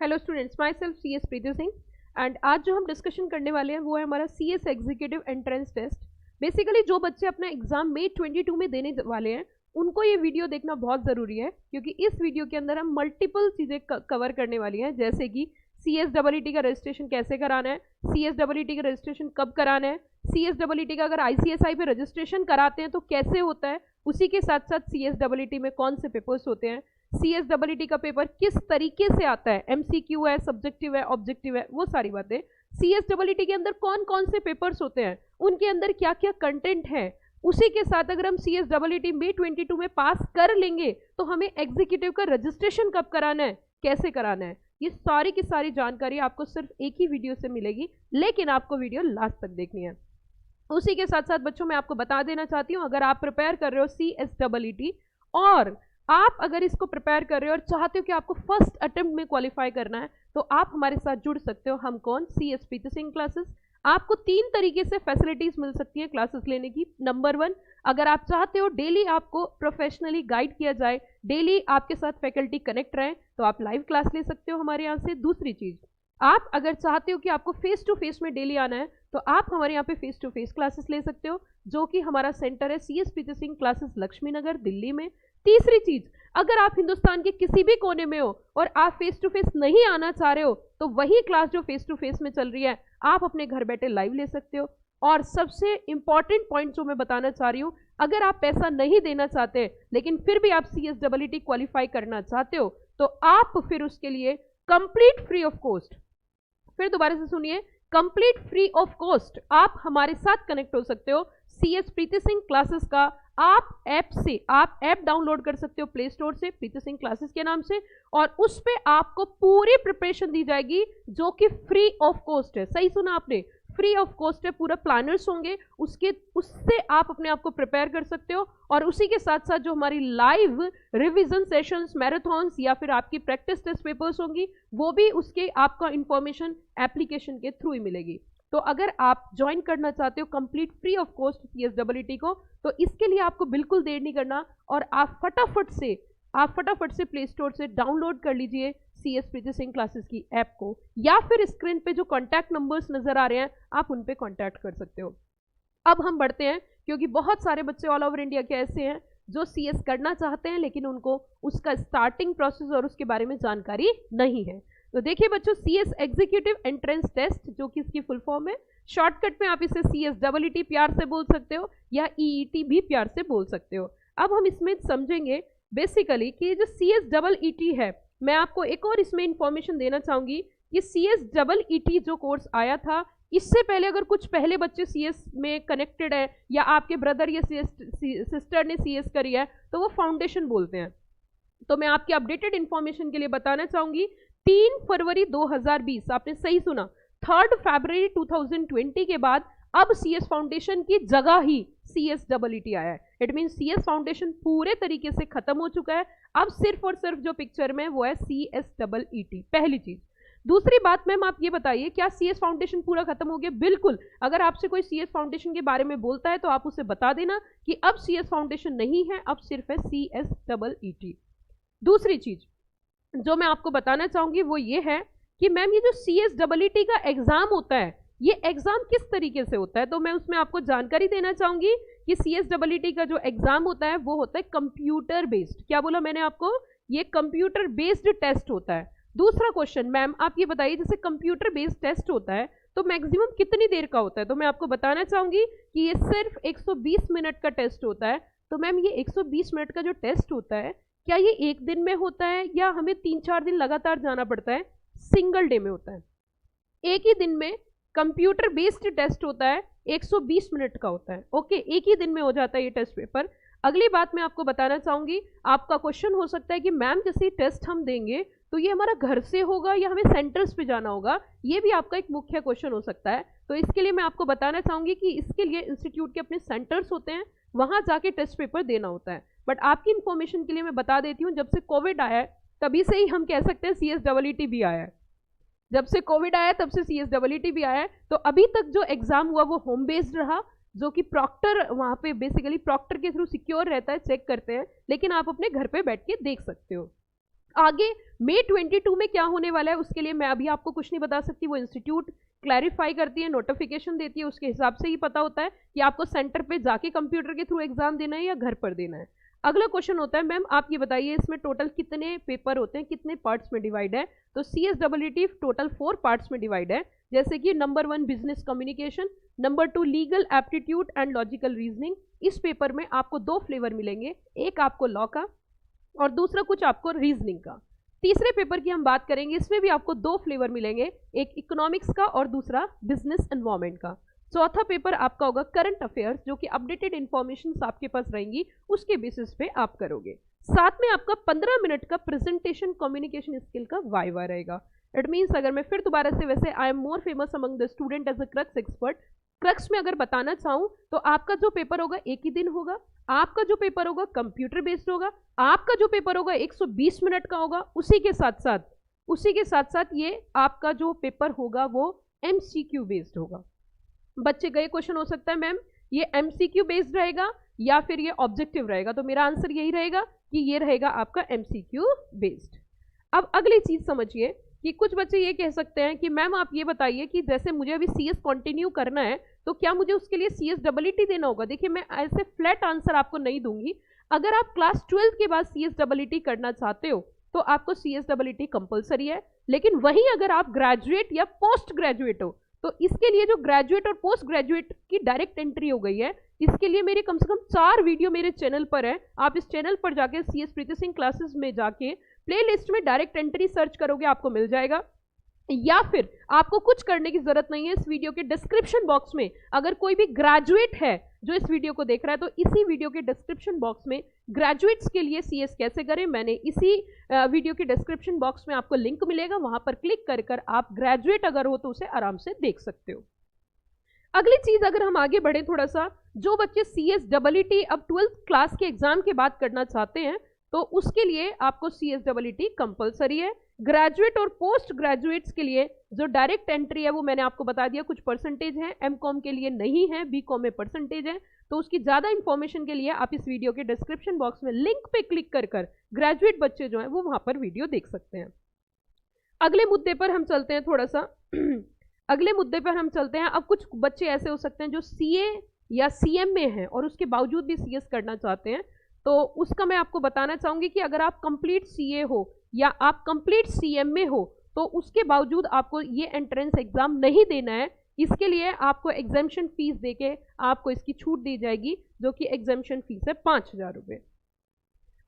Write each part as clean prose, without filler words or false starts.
Hello students, myself C S Preeti Singh and आज जो हम डिस्कशन करने वाले हैं वो है हमारा C S executive entrance test. Basically जो बच्चे अपना एग्जाम मई 22 में देने वाले हैं उनको ये वीडियो देखना बहुत ज़रूरी है, क्योंकि इस वीडियो के अंदर हम मल्टीपल चीज़ें कवर करने वाली हैं, जैसे कि CSEET का रजिस्ट्रेशन कैसे कराना है, CSEET का रजिस्ट्रेशन कब कराना है, CSEET का अगर ICSI पे रजिस्ट्रेशन कराते हैं तो कैसे होता है, उसी के साथ साथ CSEET में कौन से पेपर्स होते हैं, CSEET का पेपर किस तरीके से आता है, MCQ है, सब्जेक्टिव है, ऑब्जेक्टिव है, वो सारी बातें। CSEET के अंदर कौन कौन से पेपर्स होते हैं, उनके अंदर क्या क्या कंटेंट है, उसी के साथ अगर हम CSEET मई 22 में पास कर लेंगे तो हमें एग्जीक्यूटिव का रजिस्ट्रेशन कब कराना है, कैसे कराना है, ये सारी की सारी जानकारी आपको सिर्फ एक ही वीडियो से मिलेगी, लेकिन आपको वीडियो लास्ट तक देखनी है। उसी के साथ साथ बच्चों मैं आपको बता देना चाहती हूँ, अगर आप प्रिपेयर कर रहे हो CSEET और आप अगर इसको प्रिपेयर कर रहे हो और चाहते हो कि आपको फर्स्ट अटेम्प्ट में क्वालिफाई करना है तो आप हमारे साथ जुड़ सकते हो। हम कौन, CS प्रीति सिंह क्लासेस। आपको 3 तरीके से फैसिलिटीज मिल सकती है क्लासेस लेने की। नंबर 1, अगर आप चाहते हो डेली आपको प्रोफेशनली गाइड किया जाए, डेली आपके साथ फैकल्टी कनेक्ट रहे, तो आप लाइव क्लास ले सकते हो हमारे यहाँ से। दूसरी चीज, आप अगर चाहते हो कि आपको फेस टू फेस में डेली आना है तो आप हमारे यहाँ पे फेस टू फेस क्लासेस ले सकते हो, जो कि हमारा सेंटर है CS प्रीति सिंह क्लासेस, लक्ष्मी नगर, दिल्ली में। तीसरी चीज, अगर आप हिंदुस्तान के किसी भी कोने में हो और आप फेस टू फेस नहीं आना चाह रहे हो तो वही क्लास जो फेस टू फेस में चल रही है आप अपने घर बैठे लाइव ले सकते हो। और सबसे इंपॉर्टेंट पॉइंट जो मैं बताना चाह रही हूँ, अगर आप पैसा नहीं देना चाहते लेकिन फिर भी आप CSEET क्वालिफाई करना चाहते हो तो आप फिर उसके लिए कंप्लीट फ्री ऑफ कॉस्ट, फिर दोबारा से सुनिए, कंप्लीट फ्री ऑफ कॉस्ट आप हमारे साथ कनेक्ट हो सकते हो CS प्रीति सिंह क्लासेस का। आप ऐप डाउनलोड कर सकते हो प्ले स्टोर से, प्रीति सिंह क्लासेस के नाम से, और उस पे आपको पूरी प्रिपरेशन दी जाएगी जो कि फ्री ऑफ कॉस्ट है। सही सुना आपने, फ्री ऑफ कॉस्ट है। पूरा प्लानर्स होंगे, उससे आप अपने आप को प्रिपेयर कर सकते हो। और उसी के साथ साथ जो हमारी लाइव रिवीजन सेशंस, मैराथन्स या फिर आपकी प्रैक्टिस टेस्ट पेपर्स होंगी, वो भी उसके आपका इंफॉर्मेशन एप्लीकेशन के थ्रू ही मिलेगी। तो अगर आप ज्वाइन करना चाहते हो complete free of cost CSEET को, तो इसके लिए आपको बिल्कुल देर नहीं करना और आप फटाफट से प्ले स्टोर से डाउनलोड कर लीजिए CS प्रीति सिंह क्लासेस की ऐप को, या फिर स्क्रीन पे जो कॉन्टैक्ट नंबर्स नजर आ रहे हैं आप उन पे कॉन्टैक्ट कर सकते हो। अब हम बढ़ते हैं, क्योंकि बहुत सारे बच्चे ऑल ओवर इंडिया के ऐसे हैं जो CS करना चाहते हैं लेकिन उनको उसका स्टार्टिंग प्रोसेस और उसके बारे में जानकारी नहीं है। तो देखिए बच्चों, CS एग्जीक्यूटिव एंट्रेंस टेस्ट, जो कि इसकी फुल फॉर्म है, शॉर्टकट में आप इसे CSEET प्यार से बोल सकते हो या EET भी प्यार से बोल सकते हो। अब हम इसमें समझेंगे बेसिकली कि जो CSEET है, मैं आपको एक और इसमें इंफॉर्मेशन देना चाहूंगी कि CSEET जो कोर्स आया था, इससे पहले अगर कुछ पहले बच्चे CS में कनेक्टेड है या आपके ब्रदर या सिस्टर ने CS करी है तो वो फाउंडेशन बोलते हैं। तो मैं आपकी अपडेटेड इंफॉर्मेशन के लिए बताना चाहूंगी, 3 फरवरी 2020, आपने सही सुना, 3 फरवरी 2020 के बाद अब CS फाउंडेशन की जगह ही CSEET आया है। इट मीन CS फाउंडेशन पूरे तरीके से खत्म हो चुका है, अब सिर्फ और सिर्फ जो पिक्चर में वो है CSEET, पहली चीज। दूसरी बात मैम आप ये बताइए, क्या CS फाउंडेशन पूरा खत्म हो गया? बिल्कुल, अगर आपसे कोई CS फाउंडेशन के बारे में बोलता है तो आप उसे बता देना कि अब CS फाउंडेशन नहीं है, अब सिर्फ है CSEET। दूसरी चीज जो मैं आपको बताना चाहूंगी वो ये है कि मैम ये जो CSEET का एग्जाम होता है, ये एग्जाम किस तरीके से होता है, तो मैं उसमें आपको जानकारी देना चाहूंगी कि CSEET का जो एग्जाम होता है वो होता है कंप्यूटर बेस्ड। क्या बोला मैंने आपको? ये कंप्यूटर बेस्ड टेस्ट होता है। दूसरा क्वेश्चन, मैम आप ये बताइए, जैसे कंप्यूटर बेस्ड टेस्ट होता है तो मैक्सिमम कितनी देर का होता है, तो मैं आपको बताना चाहूंगी कि ये सिर्फ 120 मिनट का टेस्ट होता है। तो मैम ये 120 मिनट का जो टेस्ट होता है, क्या ये एक दिन में होता है या हमें 3-4 दिन लगातार जाना पड़ता है? सिंगल डे में होता है, एक ही दिन में कंप्यूटर बेस्ड टेस्ट होता है, 120 मिनट का होता है। ओके, एक ही दिन में हो जाता है ये टेस्ट पेपर। अगली बात मैं आपको बताना चाहूंगी, आपका क्वेश्चन हो सकता है कि मैम जैसे टेस्ट हम देंगे तो ये हमारा घर से होगा या हमें सेंटर्स पे जाना होगा, ये भी आपका एक मुख्य क्वेश्चन हो सकता है। तो इसके लिए मैं आपको बताना चाहूंगी कि इसके लिए इंस्टीट्यूट के अपने सेंटर्स होते हैं, वहां जाके टेस्ट पेपर देना होता है। बट आपकी इंफॉर्मेशन के लिए मैं बता देती हूँ, जब से कोविड आया है तभी से ही हम कह सकते हैं CSEET भी आया है। जब से कोविड आया तब से CSEET भी आया है। तो अभी तक जो एग्जाम हुआ वो होम बेस्ड रहा, जो कि प्रॉक्टर, वहाँ पे बेसिकली प्रॉक्टर के थ्रू सिक्योर रहता है, चेक करते हैं, लेकिन आप अपने घर पे बैठ के देख सकते हो। आगे मई 22 में क्या होने वाला है उसके लिए मैं अभी आपको कुछ नहीं बता सकती, वो इंस्टीट्यूट क्लैरिफाई करती है, नोटिफिकेशन देती है, उसके हिसाब से ही पता होता है कि आपको सेंटर पे जाके कंप्यूटर के थ्रू एग्जाम देना है या घर पर देना है। अगला क्वेश्चन होता है मैम आप ये बताइए इसमें टोटल कितने पेपर होते हैं, कितने पार्ट्स में डिवाइड है। तो CSEE टोटल 4 पार्ट्स में डिवाइड है, जैसे कि number 1 business communication, number 2 legal aptitude and logical reasoning. इस पेपर में आपको 2 फ्लेवर मिलेंगे, एक आपको लॉ का और दूसरा कुछ आपको रीजनिंग का। तीसरे पेपर की हम बात करेंगे, इसमें भी आपको 2 फ्लेवर मिलेंगे, एक इकोनॉमिक्स का और दूसरा बिजनेस एनवायरनमेंट का। चौथा पेपर आपका होगा करंट अफेयर्स, जो कि अपडेटेड इंफॉर्मेशन आपके पास रहेंगी, उसके बेसिस पे आप करोगे। साथ में आपका 15 मिनट का प्रेजेंटेशन कम्युनिकेशन स्किल का वाइवा रहेगा। इट मीन्स अगर मैं फिर दोबारा से, वैसे I am more famous among the student as a crux expert, crux में अगर बताना चाहूँ तो आपका जो पेपर होगा एक ही दिन होगा, आपका जो पेपर होगा कंप्यूटर बेस्ड होगा, आपका जो पेपर होगा 120 मिनट का होगा, उसी के साथ साथ ये आपका जो पेपर होगा वो MCQ बेस्ड होगा। बच्चे का ये क्वेश्चन हो सकता है मैम ये MCQ बेस्ड रहेगा या फिर ये ऑब्जेक्टिव रहेगा, तो मेरा आंसर यही रहेगा कि ये रहेगा आपका MCQ बेस्ड। अब अगली चीज समझिए कि कुछ बच्चे ये कह सकते हैं कि मैम आप ये बताइए कि जैसे मुझे अभी CS कंटिन्यू करना है तो क्या मुझे उसके लिए CSEE देना होगा। देखिए मैं ऐसे फ्लैट आंसर आपको नहीं दूंगी, अगर आप क्लास 12 के बाद CSEE करना चाहते हो तो आपको CSEE कंपलसरी है, लेकिन वहीं अगर आप ग्रेजुएट या पोस्ट ग्रेजुएट हो तो इसके लिए जो ग्रेजुएट और पोस्ट ग्रेजुएट की डायरेक्ट एंट्री हो गई है, इसके लिए मेरे कम से कम 4 वीडियो मेरे चैनल पर है। आप इस चैनल पर जाके CS प्रीति सिंह क्लासेस में जाके प्लेलिस्ट में डायरेक्ट एंट्री सर्च करोगे, आपको मिल जाएगा। या फिर आपको कुछ करने की जरूरत नहीं है, इस वीडियो के डिस्क्रिप्शन बॉक्स में अगर कोई भी ग्रेजुएट है जो इस वीडियो को देख रहा है तो इसी वीडियो के डिस्क्रिप्शन बॉक्स में ग्रेजुएट्स के लिए CS कैसे करें, मैंने इसी वीडियो के डिस्क्रिप्शन बॉक्स में आपको लिंक मिलेगा, वहां पर क्लिक कर आप ग्रेजुएट अगर हो तो उसे आराम से देख सकते हो। अगली चीज अगर हम आगे बढ़े थोड़ा सा, जो बच्चे CSEE अब 12th क्लास के एग्जाम के बाद करना चाहते हैं तो उसके लिए आपको CSEE कंपलसरी है। ग्रेजुएट और पोस्ट ग्रेजुएट्स के लिए जो डायरेक्ट एंट्री है वो मैंने आपको बता दिया, कुछ परसेंटेज है, MCOM के लिए नहीं है, BCOM में परसेंटेज है। तो उसकी ज्यादा इंफॉर्मेशन के लिए आप इस वीडियो के डिस्क्रिप्शन बॉक्स में लिंक पे क्लिक कर ग्रेजुएट बच्चे जो हैं वो वहां पर वीडियो देख सकते हैं। अगले मुद्दे पर हम चलते हैं थोड़ा सा अगले मुद्दे पर हम चलते हैं। अब कुछ बच्चे ऐसे हो सकते हैं जो CA या CM में हैं और उसके बावजूद भी CS करना चाहते हैं, तो उसका मैं आपको बताना चाहूंगी कि अगर आप कंप्लीट CA हो या आप कंप्लीट CM में हो तो उसके बावजूद आपको ये एंट्रेंस एग्जाम नहीं देना है। इसके लिए आपको एग्जामिशन फीस देके आपको इसकी छूट दी जाएगी, जो कि एग्जामिशन फीस है 5000 रुपये।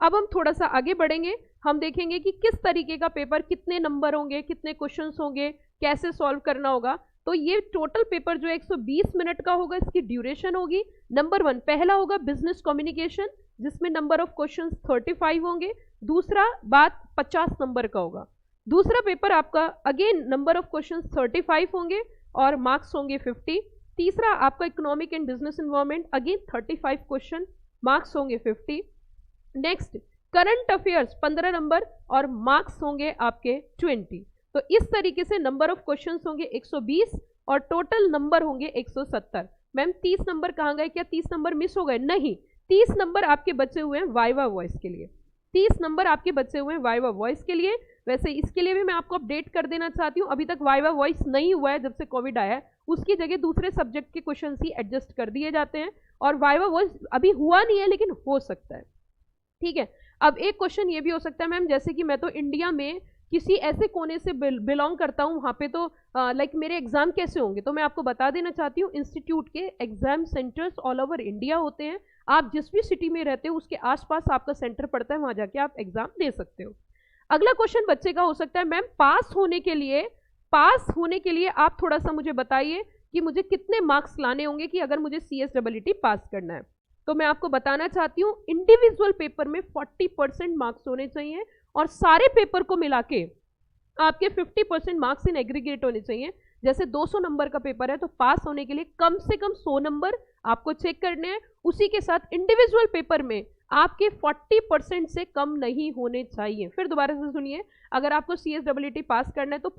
अब हम थोड़ा सा आगे बढ़ेंगे, हम देखेंगे कि किस तरीके का पेपर, कितने नंबर होंगे, कितने क्वेश्चंस होंगे, कैसे सॉल्व करना होगा। तो ये टोटल पेपर जो 120 मिनट का होगा, इसकी ड्यूरेशन होगी। नंबर 1 पहला होगा बिजनेस कम्युनिकेशन, जिसमें नंबर ऑफ क्वेश्चंस 35 होंगे। दूसरा बात 50 नंबर का होगा। दूसरा पेपर आपका अगेन नंबर ऑफ क्वेश्चंस 35 होंगे और मार्क्स होंगे 50। तीसरा आपका economic and business environment, again 35 question, marks होंगे 50। नेक्स्ट करंट अफेयर्स 15 नंबर और मार्क्स होंगे आपके 20। तो इस तरीके से नंबर ऑफ क्वेश्चंस होंगे 120 और टोटल नंबर होंगे 170। मैम 30 नंबर कहाँ गए, क्या 30 नंबर मिस हो गए? नहीं, 30 नंबर आपके बचे हुए हैं वाइवा वॉइस के लिए। 30 नंबर आपके बचे हुए हैं वाइवा वॉइस के लिए। वैसे इसके लिए भी मैं आपको अपडेट कर देना चाहती हूँ, अभी तक वाइवा वॉइस नहीं हुआ है जब से कोविड आया है, उसकी जगह दूसरे सब्जेक्ट के क्वेश्चन ही एडजस्ट कर दिए जाते हैं और वाइवा वॉइस अभी हुआ नहीं है लेकिन हो सकता है। ठीक है, अब एक क्वेश्चन ये भी हो सकता है मैम, जैसे कि मैं तो इंडिया में किसी ऐसे कोने से बिलोंग करता हूँ, वहाँ पे तो लाइक मेरे एग्जाम कैसे होंगे? तो मैं आपको बता देना चाहती हूँ, इंस्टीट्यूट के exam centres all over India होते हैं। आप जिस भी सिटी में रहते हो उसके आसपास आपका सेंटर पड़ता है, वहाँ जाके आप एग्जाम दे सकते हो। अगला क्वेश्चन बच्चे का हो सकता है, मैम पास होने के लिए आप थोड़ा सा मुझे बताइए कि मुझे कितने मार्क्स लाने होंगे कि अगर मुझे CSEE पास करना है। तो मैं आपको बताना चाहती हूँ, इंडिविजुअल पेपर में 40% मार्क्स होने चाहिए और सारे पेपर को मिला के आपके 50% मार्क्स इन एग्रीगेट होने चाहिए। जैसे 200 नंबर का पेपर है तो पास होने के लिए कम से कम 100 नंबर आपको चेक करने हैं। उसी के साथ इंडिविजुअल पेपर में आपके 40% से कम नहीं होने चाहिए। फिर दोबारा से सुनिए, अगर आपको CSEE पास करना है तो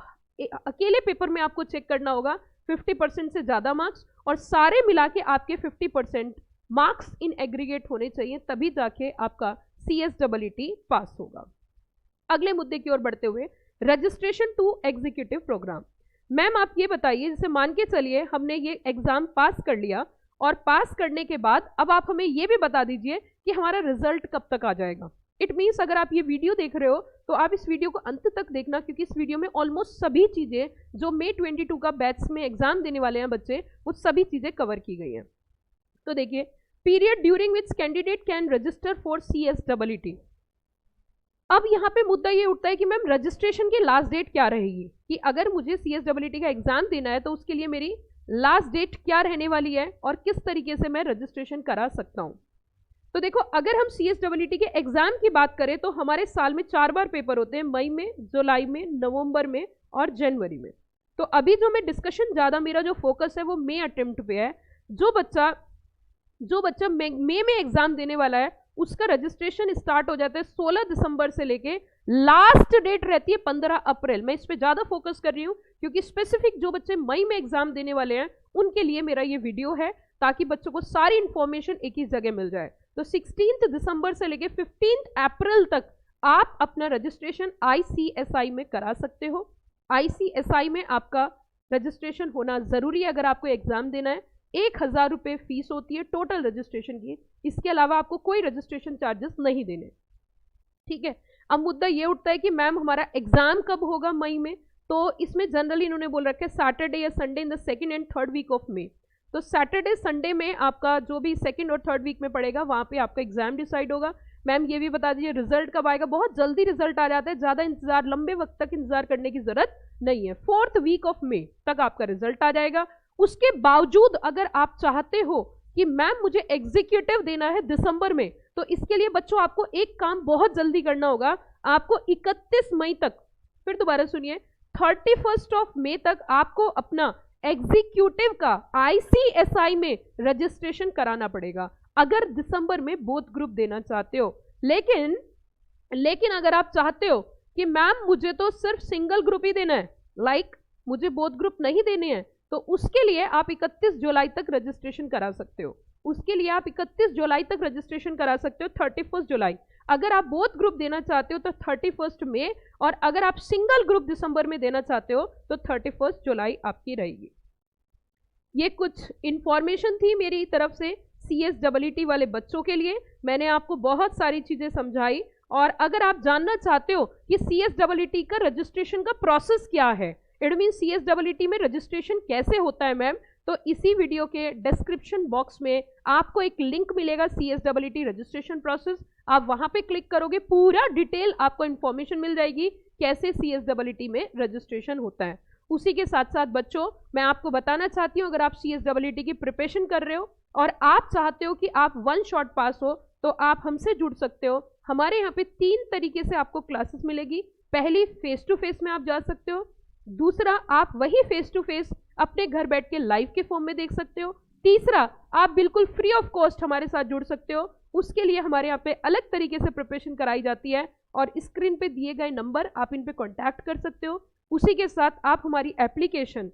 अकेले पेपर में आपको चेक करना होगा 50% से ज़्यादा मार्क्स और सारे मिला के आपके 50% मार्क्स इन एग्रीगेट होने चाहिए, तभी जाके आपका CSEE पास होगा। अगले मुद्दे की ओर बढ़ते हुए, registration to executive program. Ma'am आप ये बताइए, जैसे मान के चलिए हमने ये एग्जाम पास कर लिया, और पास करने के बाद अब आप हमें ये भी बता दीजिए कि हमारा रिजल्ट कब तक आ जाएगा। इट मीन्स अगर आप ये वीडियो देख रहे हो तो आप इस वीडियो को अंत तक देखना, क्योंकि इस वीडियो में ऑलमोस्ट सभी चीजें जो May 22 का बैच में एग्जाम देने वाले हैं बच्चे, वो सभी चीजें कवर की गई हैं। तो देखिए, period during which candidate can register for CSEE। अब यहाँ पे मुद्दा ये उठता है कि मैम रजिस्ट्रेशन की लास्ट डेट क्या रहेगी, कि अगर मुझे CSEE का एग्जाम देना है तो उसके लिए मेरी लास्ट डेट क्या रहने वाली है और किस तरीके से मैं रजिस्ट्रेशन करा सकता हूँ। तो देखो, अगर हम CSEE के एग्जाम की बात करें तो हमारे साल में 4 बार पेपर होते हैं, मई में, जुलाई में, नवंबर में और जनवरी में। तो अभी जो मैं डिस्कशन ज़्यादा, मेरा जो फोकस है वो मे अटेम्प्ट पे है। जो बच्चा मई में एग्जाम देने वाला है उसका रजिस्ट्रेशन स्टार्ट हो जाता है 16 दिसंबर से लेके लास्ट डेट रहती है 15 अप्रैल। मैं इस पे ज़्यादा फोकस कर रही हूँ क्योंकि स्पेसिफिक जो बच्चे मई में एग्जाम देने वाले हैं उनके लिए मेरा ये वीडियो है, ताकि बच्चों को सारी इंफॉर्मेशन एक ही जगह मिल जाए। तो 16 दिसंबर से लेके 15 अप्रैल तक आप अपना रजिस्ट्रेशन ICSI में करा सकते हो। ICSI में आपका रजिस्ट्रेशन होना ज़रूरी है अगर आपको एग्जाम देना है। 1000 रुपये फीस होती है टोटल रजिस्ट्रेशन की, इसके अलावा आपको कोई रजिस्ट्रेशन चार्जेस नहीं देने। ठीक है, अब मुद्दा ये उठता है कि मैम हमारा एग्जाम कब होगा मई में, तो इसमें जनरली इन्होंने बोल रखा है सैटरडे या Sunday in the 2nd and 3rd week of May. तो सैटरडे संडे में आपका जो भी 2nd और 3rd वीक में पड़ेगा वहाँ पे आपका एग्जाम डिसाइड होगा। मैम ये भी बता दीजिए रिजल्ट कब आएगा। बहुत जल्दी रिजल्ट आ जाता है, ज़्यादा इंतजार, लंबे वक्त तक इंतजार करने की जरूरत नहीं है। 4th वीक ऑफ मे तक आपका रिजल्ट आ जाएगा। उसके बावजूद अगर आप चाहते हो कि मैम मुझे एग्जीक्यूटिव देना है दिसंबर में, तो इसके लिए बच्चों आपको एक काम बहुत जल्दी करना होगा। आपको 31 मई तक, फिर दोबारा सुनिए, 31 ऑफ मे तक आपको अपना एग्जीक्यूटिव का ICSI में रजिस्ट्रेशन कराना पड़ेगा अगर दिसंबर में बोथ ग्रुप देना चाहते हो। लेकिन अगर आप चाहते हो कि मैम मुझे तो सिर्फ सिंगल ग्रुप ही देना है, लाइक मुझे बोथ ग्रुप नहीं देने हैं, तो उसके लिए आप 31 जुलाई तक रजिस्ट्रेशन करा सकते हो। 31 जुलाई। अगर आप बोथ ग्रुप देना चाहते हो तो 31 मई, और अगर आप सिंगल ग्रुप दिसंबर में देना चाहते हो तो 31 जुलाई आपकी रहेगी। ये कुछ इंफॉर्मेशन थी मेरी तरफ से CSEE वाले बच्चों के लिए। मैंने आपको बहुत सारी चीजें समझाई, और अगर आप जानना चाहते हो कि CSEE का रजिस्ट्रेशन का प्रोसेस क्या है, इट मीन CSEE में रजिस्ट्रेशन कैसे होता है मैम, तो इसी वीडियो के डिस्क्रिप्शन बॉक्स में आपको एक लिंक मिलेगा CSEE रजिस्ट्रेशन प्रोसेस। आप वहां पे क्लिक करोगे, पूरा डिटेल आपको इंफॉर्मेशन मिल जाएगी कैसे CSEE में रजिस्ट्रेशन होता है। उसी के साथ साथ बच्चों मैं आपको बताना चाहती हूँ, अगर आप CSEE की प्रिपरेशन कर रहे हो और आप चाहते हो कि आप 1 शॉट पास हो, तो आप हमसे जुड़ सकते हो। हमारे यहाँ पे 3 तरीके से आपको क्लासेस मिलेगी। पहली, फेस टू फेस में आप जा सकते हो। दूसरा, आप वही फेस टू फेस अपने घर बैठ के लाइव के फॉर्म में देख सकते हो। तीसरा, आप बिल्कुल फ्री ऑफ कॉस्ट हमारे साथ जुड़ सकते हो। उसके लिए हमारे यहाँ पे अलग तरीके से प्रिपरेशन कराई जाती है, और स्क्रीन पे दिए गए नंबर आप इन पे कांटेक्ट कर सकते हो। उसी के साथ आप हमारी एप्लीकेशन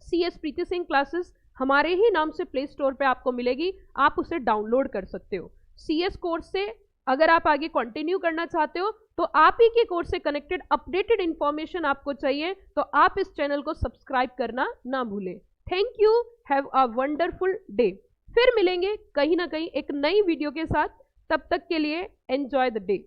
CS प्रीति सिंह क्लासेस हमारे ही नाम से प्ले स्टोर पे आपको मिलेगी, आप उसे डाउनलोड कर सकते हो। CS कोर्स से अगर आप आगे कंटिन्यू करना चाहते हो, तो आप ही के कोर्स से कनेक्टेड अपडेटेड इंफॉर्मेशन आपको चाहिए, तो आप इस चैनल को सब्सक्राइब करना ना भूलें। Thank you, have a wonderful day. फिर मिलेंगे कहीं ना कहीं एक नई वीडियो के साथ, तब तक के लिए एंजॉय द डे।